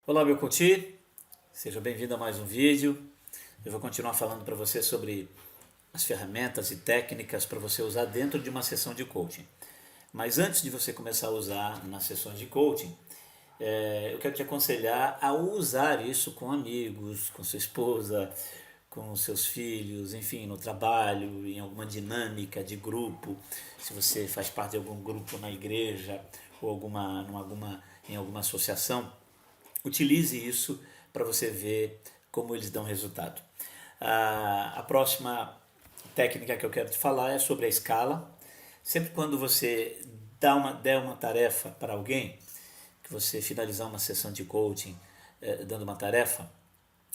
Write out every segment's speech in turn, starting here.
Olá, meu coach, seja bem-vindo a mais um vídeo. Eu vou continuar falando para você sobre as ferramentas e técnicas para você usar dentro de uma sessão de coaching. Mas antes de você começar a usar nas sessões de coaching, eu quero te aconselhar a usar isso com amigos, com sua esposa, com seus filhos, enfim, no trabalho, em alguma dinâmica de grupo, se você faz parte de algum grupo na igreja ou em alguma associação. Utilize isso para você ver como eles dão resultado. A próxima técnica que eu quero te falar é sobre a escala. Sempre quando você der uma tarefa para alguém, que você finalizar uma sessão de coaching dando uma tarefa,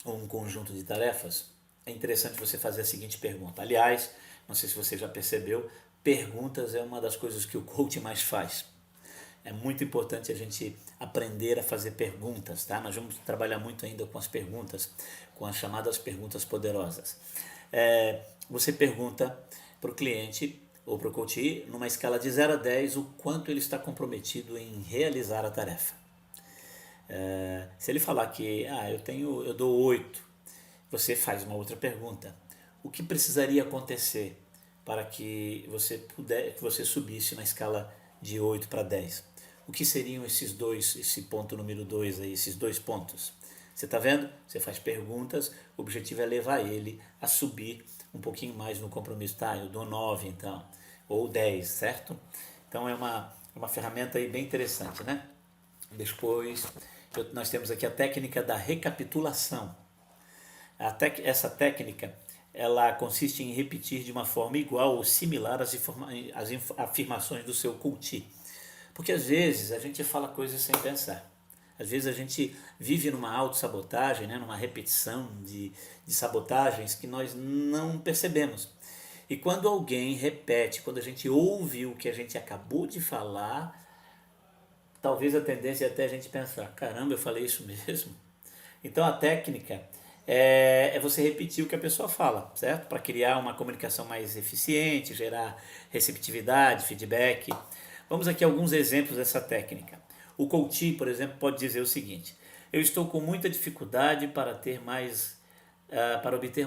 ou um conjunto de tarefas, é interessante você fazer a seguinte pergunta. Aliás, não sei se você já percebeu, perguntas é uma das coisas que o coaching mais faz. É muito importante a gente aprender a fazer perguntas, tá? Nós vamos trabalhar muito ainda com as perguntas, com as chamadas perguntas poderosas. Você pergunta para o cliente ou para o coach, numa escala de 0 a 10, o quanto ele está comprometido em realizar a tarefa. Se ele falar que eu dou 8, você faz uma outra pergunta. O que precisaria acontecer para que você subisse na escala de 8 para 10? O que seriam esse ponto número 2 aí, esses dois pontos? Você está vendo? Você faz perguntas, o objetivo é levar ele a subir um pouquinho mais no compromisso. Tá, eu dou 9 então, ou 10, certo? Então é uma ferramenta aí bem interessante, né? Depois, nós temos aqui a técnica da recapitulação. Essa técnica ela consiste em repetir de uma forma igual ou similar as afirmações do seu culti. Porque às vezes a gente fala coisas sem pensar. Às vezes a gente vive numa autossabotagem, né, numa repetição de sabotagens que nós não percebemos. E quando alguém repete, quando a gente ouve o que a gente acabou de falar, talvez a tendência é até a gente pensar, caramba, eu falei isso mesmo? Então a técnica é você repetir o que a pessoa fala, certo? Para criar uma comunicação mais eficiente, gerar receptividade, feedback. Vamos aqui a alguns exemplos dessa técnica. O coach, por exemplo, pode dizer o seguinte: eu estou com muita dificuldade para obter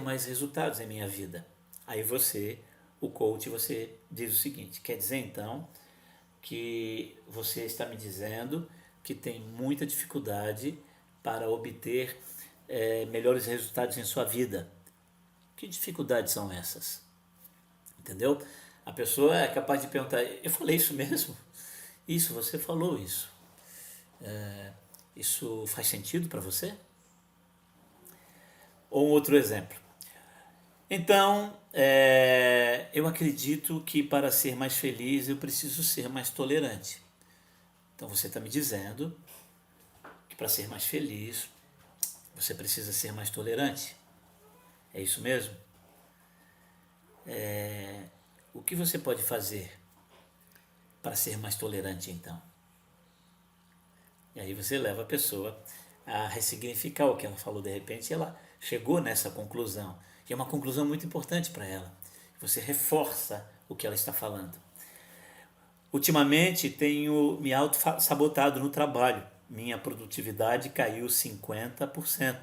mais resultados em minha vida. Aí o coach, você diz o seguinte: quer dizer então que você está me dizendo que tem muita dificuldade para obter melhores resultados em sua vida. Que dificuldades são essas? Entendeu? A pessoa é capaz de perguntar, eu falei isso mesmo? Isso, você falou isso. Isso faz sentido para você? Ou um outro exemplo. Então, eu acredito que para ser mais feliz eu preciso ser mais tolerante. Então você está me dizendo que para ser mais feliz você precisa ser mais tolerante. É isso mesmo? O que você pode fazer para ser mais tolerante então? E aí você leva a pessoa a ressignificar o que ela falou de repente e ela chegou nessa conclusão. E é uma conclusão muito importante para ela. Você reforça o que ela está falando. Ultimamente tenho me auto-sabotado no trabalho. Minha produtividade caiu 50%.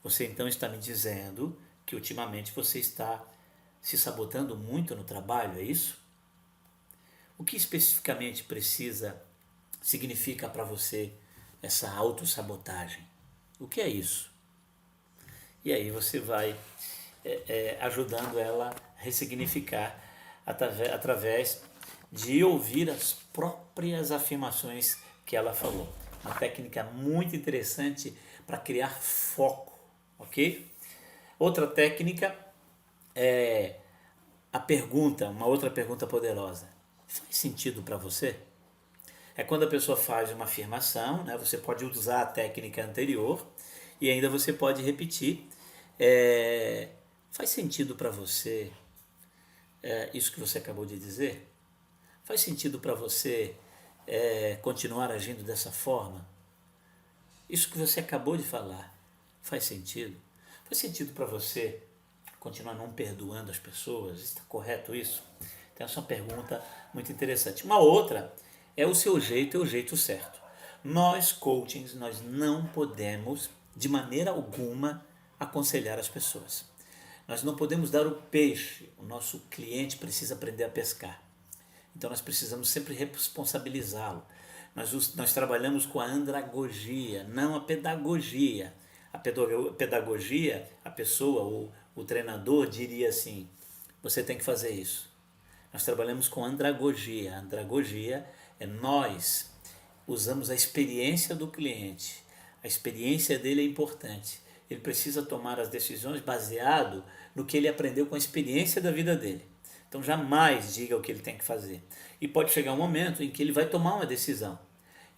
Você então está me dizendo que ultimamente você está se sabotando muito no trabalho, é isso? O que especificamente significa para você essa autossabotagem? O que é isso? E aí você vai ajudando ela a ressignificar através de ouvir as próprias afirmações que ela falou. Uma técnica muito interessante para criar foco, ok? Outra técnica é uma outra pergunta poderosa. Faz sentido para você? É quando a pessoa faz uma afirmação, né? Você pode usar a técnica anterior e ainda você pode repetir. Faz sentido para você isso que você acabou de dizer? Faz sentido para você continuar agindo dessa forma? Isso que você acabou de falar faz sentido? Faz sentido para você continuar não perdoando as pessoas? Está correto isso? Então essa é uma pergunta muito interessante. Uma outra é o seu jeito, é o jeito certo. Nós, coachings, nós não podemos, de maneira alguma, aconselhar as pessoas. Nós não podemos dar o peixe, o nosso cliente precisa aprender a pescar. Então nós precisamos sempre responsabilizá-lo. Nós trabalhamos com a andragogia, não a pedagogia. A pedagogia, a pessoa, o treinador diria assim, você tem que fazer isso. Nós trabalhamos com andragogia. A andragogia é nós usamos a experiência do cliente. A experiência dele é importante. Ele precisa tomar as decisões baseado no que ele aprendeu com a experiência da vida dele. Então jamais diga o que ele tem que fazer. E pode chegar um momento em que ele vai tomar uma decisão.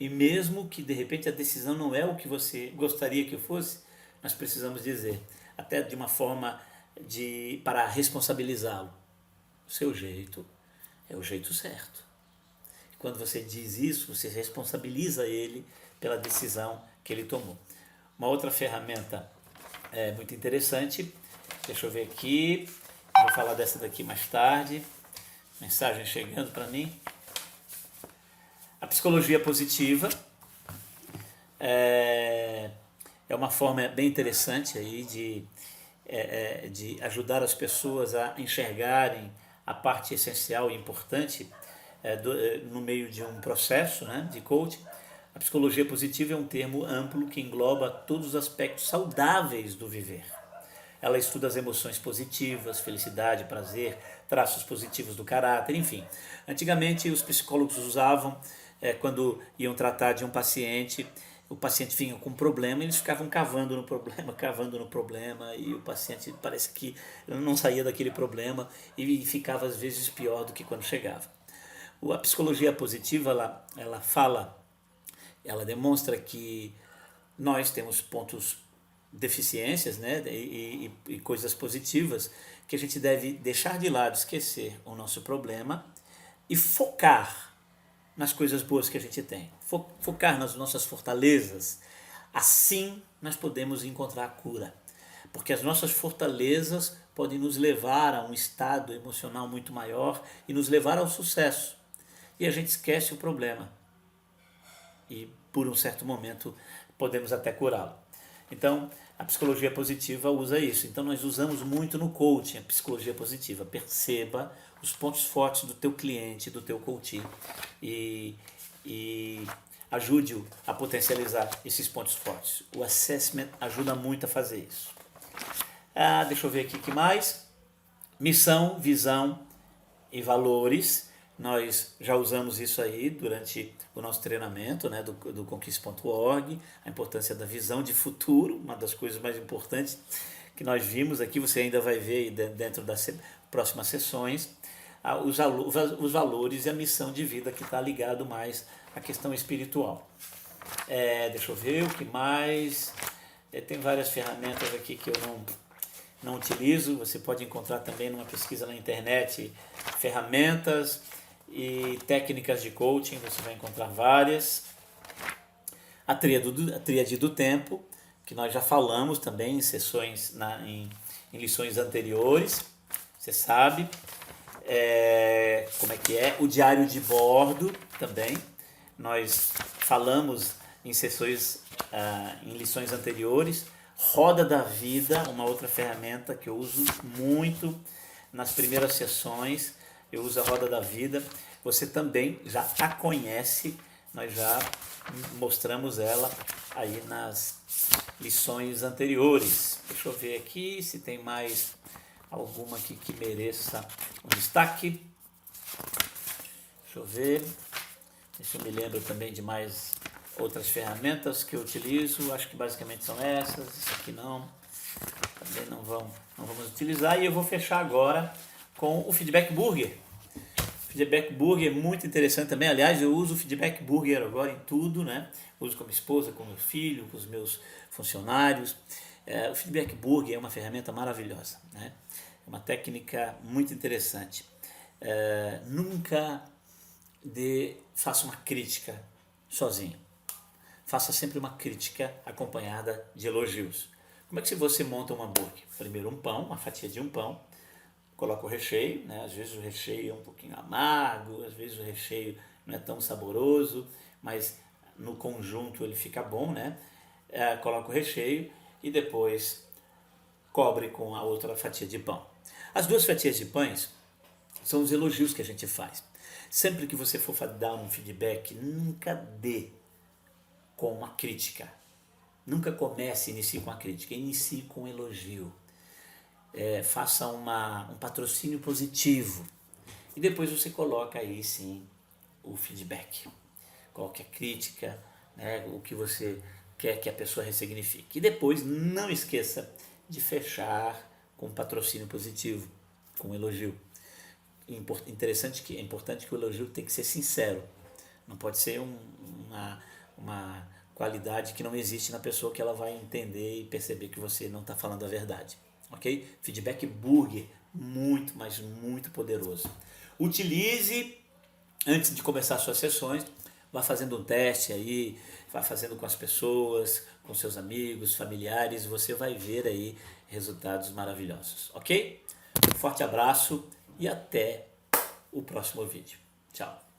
E mesmo que de repente a decisão não é o que você gostaria que fosse, nós precisamos dizer, até de uma forma para responsabilizá-lo. O seu jeito é o jeito certo. E quando você diz isso, você responsabiliza ele pela decisão que ele tomou. Uma outra ferramenta muito interessante, deixa eu ver aqui, vou falar dessa daqui mais tarde, mensagem chegando para mim. A psicologia positiva é uma forma bem interessante aí de ajudar as pessoas a enxergarem a parte essencial e importante no meio de um processo, né, de coaching. A psicologia positiva é um termo amplo que engloba todos os aspectos saudáveis do viver. Ela estuda as emoções positivas, felicidade, prazer, traços positivos do caráter, enfim. Antigamente os psicólogos usavam, quando iam tratar de um paciente, o paciente vinha com um problema, eles ficavam cavando no problema, e o paciente parece que não saía daquele problema e ficava às vezes pior do que quando chegava. A psicologia positiva, ela demonstra que nós temos pontos, deficiências, né, e coisas positivas que a gente deve deixar de lado, esquecer o nosso problema e focar nas coisas boas que a gente tem, focar nas nossas fortalezas. Assim nós podemos encontrar a cura, porque as nossas fortalezas podem nos levar a um estado emocional muito maior e nos levar ao sucesso, e a gente esquece o problema e por um certo momento podemos até curá-lo. Então a psicologia positiva usa isso. Então nós usamos muito no coaching a psicologia positiva. Perceba os pontos fortes do teu cliente, do teu coaching, e ajude-o a potencializar esses pontos fortes. O assessment ajuda muito a fazer isso. Deixa eu ver aqui o que mais. Missão, visão e valores. Nós já usamos isso aí durante o nosso treinamento, né, do Conquista.org, a importância da visão de futuro, uma das coisas mais importantes que nós vimos aqui, você ainda vai ver dentro das próximas sessões, os valores e a missão de vida que está ligado mais à questão espiritual. Deixa eu ver o que mais. Tem várias ferramentas aqui que eu não utilizo, você pode encontrar também numa pesquisa na internet, ferramentas e técnicas de coaching, você vai encontrar várias. A tríade do tempo, que nós já falamos também em sessões, em lições anteriores, você sabe como é que é. O diário de bordo também, nós falamos em sessões, em lições anteriores. Roda da vida, uma outra ferramenta que eu uso muito nas primeiras sessões, eu uso a roda da vida, você também já a conhece, nós já mostramos ela aí nas lições anteriores. Deixa eu ver aqui se tem mais alguma aqui que mereça um destaque. Deixa eu ver, deixa eu me lembro também de mais outras ferramentas que eu utilizo, acho que basicamente são essas, isso aqui não, também não vamos utilizar, e eu vou fechar agora com o Feedback Burger. O Feedback Burger é muito interessante também, aliás, eu uso o Feedback Burger agora em tudo, né? Uso com a minha esposa, com meu filho, com os meus funcionários. O Feedback Burger é uma ferramenta maravilhosa, né? É uma técnica muito interessante. Nunca faça uma crítica sozinho. Faça sempre uma crítica acompanhada de elogios. Como é que você monta um hambúrguer? Primeiro um pão, uma fatia de um pão, coloca o recheio, né? Às vezes o recheio é um pouquinho amargo, às vezes o recheio não é tão saboroso, mas no conjunto ele fica bom, né? Coloca o recheio e depois cobre com a outra fatia de pão. As duas fatias de pães são os elogios que a gente faz. Sempre que você for dar um feedback, nunca dê com uma crítica. Nunca comece e inicie com a crítica, inicie com um elogio. Faça um patrocínio positivo. E depois você coloca aí sim o feedback. Qualquer crítica, né, o que você quer que a pessoa ressignifique. E depois não esqueça de fechar com um patrocínio positivo, com um elogio. É importante que o elogio tem que ser sincero. Não pode ser uma qualidade que não existe na pessoa, que ela vai entender e perceber que você não está falando a verdade. Ok? Feedback burger, muito, mas muito poderoso. Utilize antes de começar suas sessões. Vá fazendo um teste aí, vá fazendo com as pessoas, com seus amigos, familiares, você vai ver aí resultados maravilhosos, ok? Um forte abraço e até o próximo vídeo. Tchau!